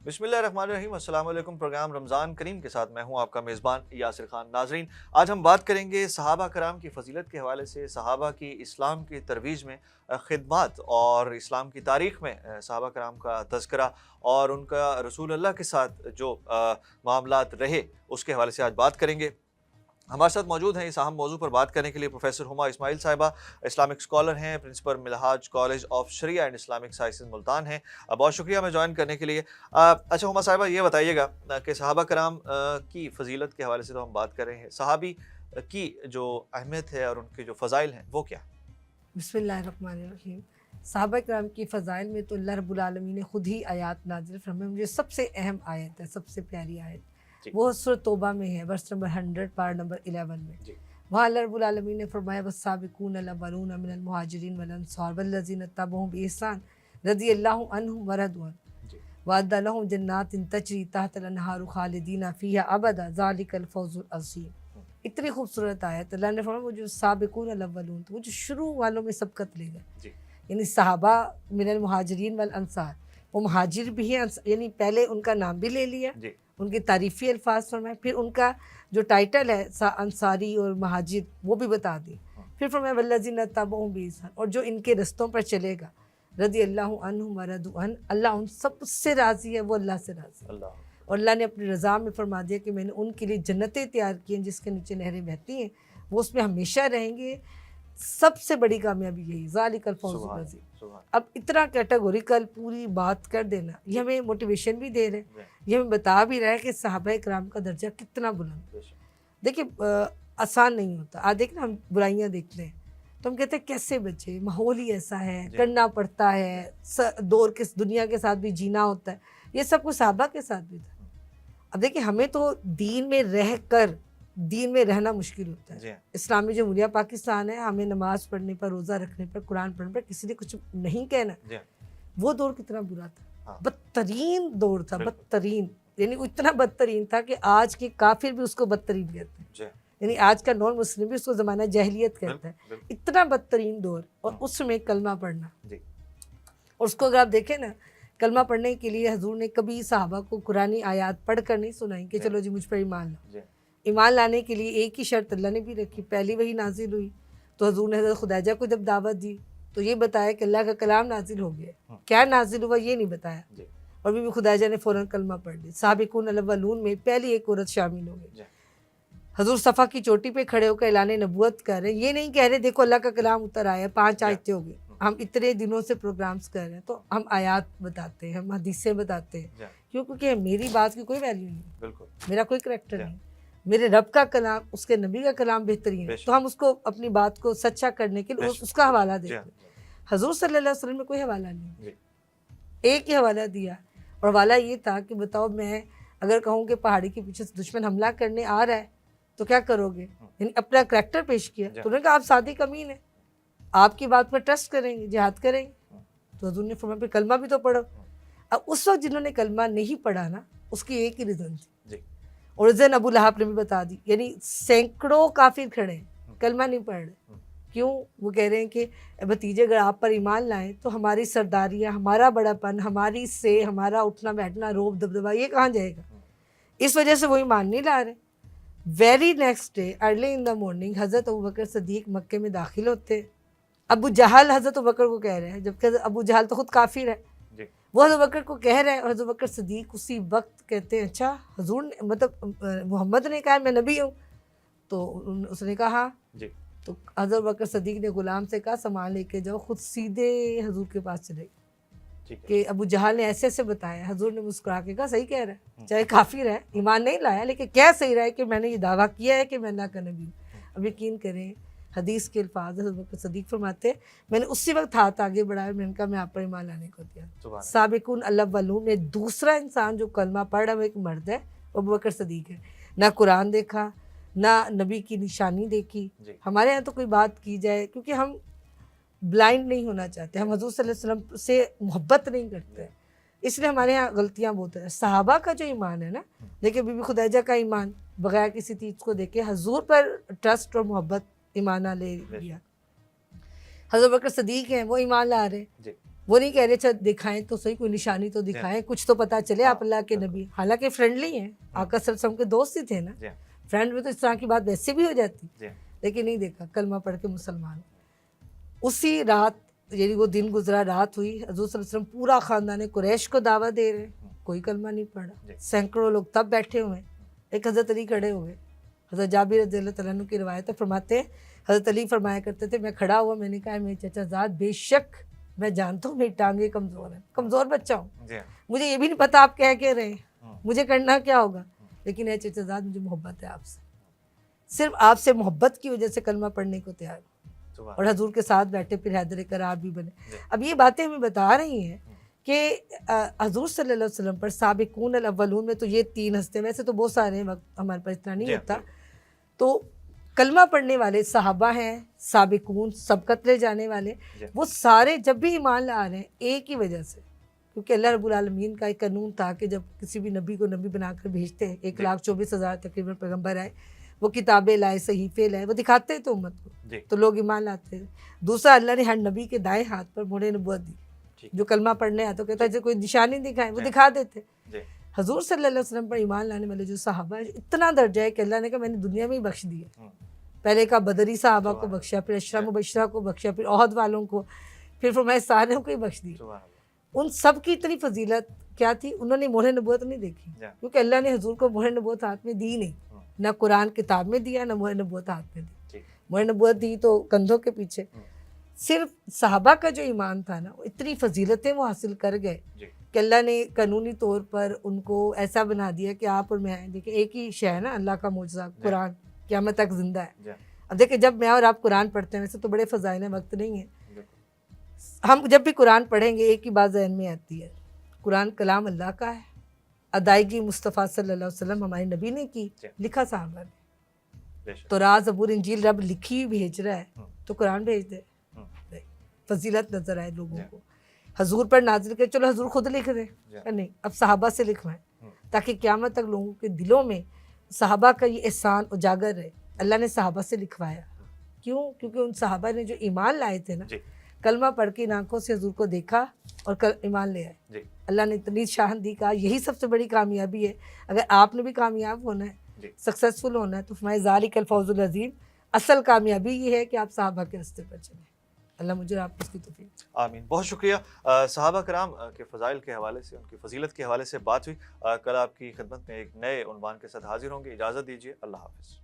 बिस्मिल्लाहिर्रहमानिर्रहीम। अस्सलाम वालेकुम। प्रोग्राम रमज़ान करीम के साथ मैं हूं आपका मेज़बान यासिर खान। नाजरीन, आज हम बात करेंगे सहाबा कराम की फ़जीलत के हवाले से, सहाबा की इस्लाम की तरवीज में खिदमत और इस्लाम की तारीख़ में सहाबा कराम का तज़किरा और उनका रसूल अल्लाह के साथ जो मामलात रहे उसके हवाले से आज बात करेंगे। हमारे साथ मौजूद हैं इस अहम मौजू पर बात करने के लिए प्रोफेसर हुमा इस्माइल साहिबा, इस्लामिक स्कॉलर हैं, principal Milhaj college of sharia and Islamic sciences Multan हैं। बहुत शुक्रिया हमें ज्वाइन करने के लिए। अच्छा हुमा साहिबा, ये बताइएगा कि सहाबा कराम की फ़जीलत के हवाले से तो हम बात कर रहे हैं, सहाबी की जो अहमियत है और उनके जो फ़ज़ाइल हैं वो क्या? बिस्मिल्लाहिर्रहमानिर्रहीम। सहाबा किराम की फ़ज़ाइल में तो अल्लाह रब्बुल आलमीन ने खुद ही आयत नाज़िल फरमाई। मुझे सबसे अहम आयत है, सबसे प्यारी आयत, वो सूरह तौबा में है, वर्स नंबर 100 पार नंबर 11 में। वहाँ अल्लाह रब्बुल आलमीन ने फरमाया वस्साबिकून अल-अव्वलून मिनल मुहाजिरीन वल अंसार वल्लज़ीना तबअहूम बिइहसान रज़ियल्लाहु अन्हुम व रज़ू अन्हु वअद्दा लहुम जन्नातिन तजरी तहतल अनहारु खालिदीना फ़ीहा अबदा ज़ालिकल फ़ौज़ुल अज़ीम। इतनी खूबसूरत आयत। अल्लाह ने फरमाया वो जो साबिकून अल-अव्वलून, तो वो जो शुरू वालों में सबकत ले गए, यानी सहाबा मिनल मुहाजिरीन वल अंसार, वो मुहाजिर भी हैं, यानी पहले उनका नाम भी ले लिया, उनकी तारीफ़ी अल्फाज फरमाए, फिर उनका जो टाइटल है अंसारी और महाजिर वो भी बता दी। फिर फरमाया वल्लज़ीना तबअहूम बिइहसान, और जो इनके रस्तों पर चलेगा, रज़ियल्लाहु अन्हुम व रज़ू अन्हु, अल्लाह उन सब से राज़ी है, वो अल्लाह से राज़ी है। और अल्लाह ने अपनी रज़ा में फरमा दिया कि मैंने उनके लिए जन्नतें तैयार की हैं जिसके नीचे नहरें बहती हैं, वो उसमें हमेशा रहेंगे। सबसे बड़ी कामयाबी यही, ज़ालिकल फ़ौज़ुल अज़ीम। अब इतना कैटेगोरिकल पूरी बात कर देना, ये हमें मोटिवेशन भी दे रहे हैं, ये हमें बता भी रहा है कि सहाबा किराम का दर्जा कितना बुलंद। देखिए आसान नहीं होता। आज देख ना, हम बुराइयां देखते हैं तो हम कहते हैं कैसे बचे, माहौल ही ऐसा है, करना पड़ता है, दौर के दुनिया के साथ भी जीना होता है। ये सब कुछ सहाबा के साथ भी था। अब देखिए, हमें तो दीन में रह कर दीन में रहना मुश्किल होता है। इस्लामी जमहूरिया पाकिस्तान है, हमें नमाज पढ़ने पर, रोज़ा रखने पर, कुरान पढ़ने पर किसी ने कुछ नहीं कहना। वो दौर कितना बुरा था, बदतरीन दौर था, बदतरीन, यानी इतना बदतरीन था कि आज के काफिर भी उसको बदतरीन कहते हैं, यानी आज का नॉन मुस्लिम भी उसको ज़माना जहलियत कहता है। इतना बदतरीन दौर, और उसमें कलमा पढ़ना। और उसको अगर आप देखें ना, कलमा पढ़ने के लिए हजूर ने कभी सहाबा को कुरानी आयात पढ़ कर नहीं सुनाई कि चलो जी मुझ पर ईमान लाओ। ईमान लाने के लिए एक ही शर्त अल्लाह ने भी रखी। पहली वही नाजिल हुई तो हजूर ने हज़रत खुदैजा को जब दावत दी तो ये बताया कि अल्लाह का कलाम नाजिल हो गया, क्या नाजिल हुआ ये नहीं बताया। और बीबी खुदैजा ने फ़ौरन कलमा पढ़ ली। साबिकून अल-अव्वलून में पहली एक औरत शामिल हो गई। हजूर सफ़ा की चोटी पे खड़े होकर ऐलान नबूवत कर रहे हैं, ये नहीं कह रहे देखो अल्लाह का कलाम उतर आया, 5 आयतें हो गई, हम इतने दिनों से प्रोग्राम्स कर रहे हैं तो हम आयात बताते हैं, हम हदीसें बताते हैं। क्यों? क्योंकि मेरी बात की कोई वैल्यू नहीं, मेरा कोई करैक्टर नहीं, मेरे रब का कलाम, उसके नबी का कलाम बेहतरीन है, तो हम उसको अपनी बात को सच्चा करने के लिए उसका हवाला देते हैं। हजूर सल्लल्लाहु अलैहि वसल्लम में कोई हवाला नहीं, एक ही हवाला दिया, और हवाला ये था कि बताओ मैं अगर कहूँ कि पहाड़ी के पीछे से दुश्मन हमला करने आ रहा है तो क्या करोगे, यानी अपना करैक्टर पेश किया। तो उन्होंने कहा आप सादिक अमीन है, आपकी बात पर ट्रस्ट करेंगे, जिहाद करेंगे। तो हजूर ने फरमाया फिर कलमा भी तो पढ़ो। अब उस वक्त जिन्होंने कलमा नहीं पढ़ा ना, उसकी एक ही रीज़न थी, और रीज़न अबू लहब ने भी बता दी, यानी सैकड़ों काफिर खड़े कलमा नहीं पढ़ रहे। क्यों? वो कह रहे हैं कि भतीजे अगर आप पर ईमान लाएं तो हमारी सरदारियाँ, हमारा बड़ापन, हमारी से हमारा उठना बैठना, रोब दबदबा, ये कहाँ जाएगा। इस वजह से वो ईमान नहीं ला रहे। Very next day early in the morning हज़रत अबू बकर सदीक मक्के में दाखिल होते। अबू जहल हज़रत अबू बकर को कह रहे हैं, जबकि अबू जहल तो खुद काफिर है, वो हज़रत बकर को कह रहे हैं, और हज़रत बकर सदीक उसी वक्त कहते हैं अच्छा हजूर ने, मतलब मोहम्मद ने कहा मैं नबी हूँ। तो उसने कहा हाँ। तो हज़रत बकर सदीक ने गुलाम से कहा सामान लेके जाओ, खुद सीधे हजूर के पास चले कि अबू जहल ने ऐसे ऐसे बताया। हजूर ने मुस्कुरा के कहा सही कह रहा है, चाहे काफिर है, ईमान नहीं लाया, लेकिन क्या सही रहा है कि मैंने ये दावा किया है कि मैं अल्लाह का नबी हूँ। अब यकीन करें, हदीस के अल्फाज हज़रत बकर सदीक फरमाते मैंने उसी वक्त हाथ आगे बढ़ाया, मैंने कहा मैं आप पर ईमान लाने को दिया। साबिकून अल-अव्वलून में दूसरा इंसान जो कलमा पढ़ रहा है वो एक मर्द है, अबू बकर सदीक है। ना कुरान देखा, ना नबी की निशानी देखी। हमारे यहाँ तो कोई बात की जाए, क्योंकि हम ब्लाइंड नहीं होना चाहते, हम हजूर सल्लल्लाहु अलैहि वसल्लम से मोहब्बत नहीं करते, इसलिए हमारे यहाँ गलतियाँ बहुत है। सहाबा का जो ईमान है ना, देखिए बीबी खुदैजा का ईमान बगैर किसी चीज़ को देखे हजूर पर ट्रस्ट और मोहब्बत ईमान ले लिया। हज़रत बकर सदीक हैं, वो ईमान ला रहे, وہ نہیں کہہ رہے اچھا دکھائیں تو صحیح، کوئی نشانی تو دکھائیں، کچھ تو پتہ چلے آپ اللہ کے نبی. حالانکہ فرینڈلی ہیں، آقا صلی اللہ علیہ وسلم کے دوست ہی تھے نا، فرینڈ میں تو اس طرح کی بات ویسے بھی ہو جاتی، لیکن نہیں دیکھا، کلمہ پڑھ کے مسلمان. اسی رات یعنی وہ دن گزرا، رات ہوئی، حضور صلی اللہ علیہ وسلم پورا خاندان قریش کو دعوت دے رہے ہیں، کوئی کلمہ نہیں پڑھا. سینکڑوں لوگ تب بیٹھے ہوئے ہیں. ایک حضرت علی کھڑے ہوئے، حضرت جابر رضی اللہ تعالیٰ عنہ کی روایت ہے، فرماتے ہیں حضرت علی فرمایا کرتے تھے میں کھڑا ہوا، میں نے کہا میرے چچا زاد بے شک میں جانتا ہوں میری ٹانگیں کمزور ہیں، کمزور بچہ ہوں، مجھے یہ بھی نہیں پتا آپ کہہ کے رہے ہیں مجھے کرنا کیا ہوگا، لیکن اے چچا زاد مجھے محبت ہے آپ سے، صرف آپ سے محبت کی وجہ سے کلمہ پڑھنے کو تیار ہوں. اور حضور کے ساتھ بیٹھے، پھر حیدر کرار بھی بنے. اب یہ باتیں ہمیں بتا رہی ہیں کہ حضور صلی اللہ علیہ وسلم پر سابقون الاولون میں تو یہ 3 ہستے، ویسے تو بہت سارے ہیں، وقت ہمارے پاس اتنا نہیں ہوتا. تو کلمہ پڑھنے والے صحابہ ہیں، سابقون، سبقت لے جانے والے، وہ سارے جب بھی ایمان لا رہے ہیں ایک ہی وجہ سے، کیونکہ اللہ رب العالمین کا ایک قانون تھا کہ جب کسی بھی نبی کو نبی بنا کر بھیجتے ہیں، 1,24,000 تقریباً پیغمبر آئے، وہ کتابیں لائے، صحیفے لائے، وہ دکھاتے تو امت کو تو لوگ ایمان لاتے تھے. دوسرا، اللہ نے ہر نبی کے دائیں ہاتھ پر مہر نبوت دی، جو کلمہ پڑھنے آتا کہتا ہے کوئی نشانی دکھائیں، وہ دکھا دیتے. حضور صلی اللہ علیہ وسلم پر ایمان لانے والے جو صحابہ ہیں، اتنا درجہ ہے کہ اللہ نے کہا میں نے دنیا میں ہی بخش دیا. پہلے کا بدری صحابہ کو بخشا، پھر عشرہ مبشرہ کو بخشا، پھر احد والوں کو، پھر فرمایا ساروں کو ہی بخش دیا. ان سب کی اتنی فضیلت کیا تھی، انہوں نے مہر نبوت نہیں دیکھی، کیونکہ اللہ نے حضور کو مہر نبوت ہاتھ میں دی نہیں، نہ قرآن کتاب میں دیا، نہ مہر نبوت ہاتھ میں دی. مہر نبوت دی تو کندھوں کے پیچھے. صرف صحابہ کا جو ایمان تھا نا، اتنی فضیلتیں وہ حاصل کر گئے کہ اللہ نے قانونی طور پر ان کو ایسا بنا دیا کہ آپ اور میں، دیکھیں ایک ہی شے ہے نا، اللہ کا معجزہ قرآن قیامت تک زندہ ہے. اب دیکھیں جب میں اور آپ قرآن پڑھتے ہیں، ویسے تو بڑے فضائل ہیں، وقت نہیں ہے، ہم جب بھی قرآن پڑھیں گے ایک ہی بات ذہن میں آتی ہے، قرآن کلام اللہ کا ہے، ادائیگی مصطفیٰ صلی اللہ علیہ وسلم ہمارے نبی نے کی، لکھا صحابہ نے. تو راز زبور انجیل رب لکھی ہوئی بھیج رہا ہے تو قرآن بھیج دے. فضیلت نظر آئے لوگوں کو، حضور پر نازل کر، چلو حضور خود لکھ دیں، نہیں اب صحابہ سے لکھوائیں تاکہ قیامت تک لوگوں کے دلوں میں صحابہ کا یہ احسان اجاگر رہے. اللہ نے صحابہ سے لکھوایا، کیوں؟ کیونکہ ان صحابہ نے جو ایمان لائے تھے نا، کلمہ پڑھ کے آنکھوں سے حضور کو دیکھا اور ایمان لے آئے. اللہ نے اتنی شان دی، کہا یہی سب سے بڑی کامیابی ہے. اگر آپ نے بھی کامیاب ہونا ہے، سکسیسفل ہونا ہے، تو فرمائے ذالک الفوز العظیم، اصل کامیابی یہ ہے کہ آپ صحابہ کے راستے پر چلیں. اللہ مجھے آپ اس کی توفیق. آمین. بہت شکریہ. صحابہ کرام کے فضائل کے حوالے سے، ان کی فضیلت کے حوالے سے بات ہوئی. کل آپ کی خدمت میں ایک نئے عنوان کے ساتھ حاضر ہوں گے. اجازت دیجیے. اللہ حافظ.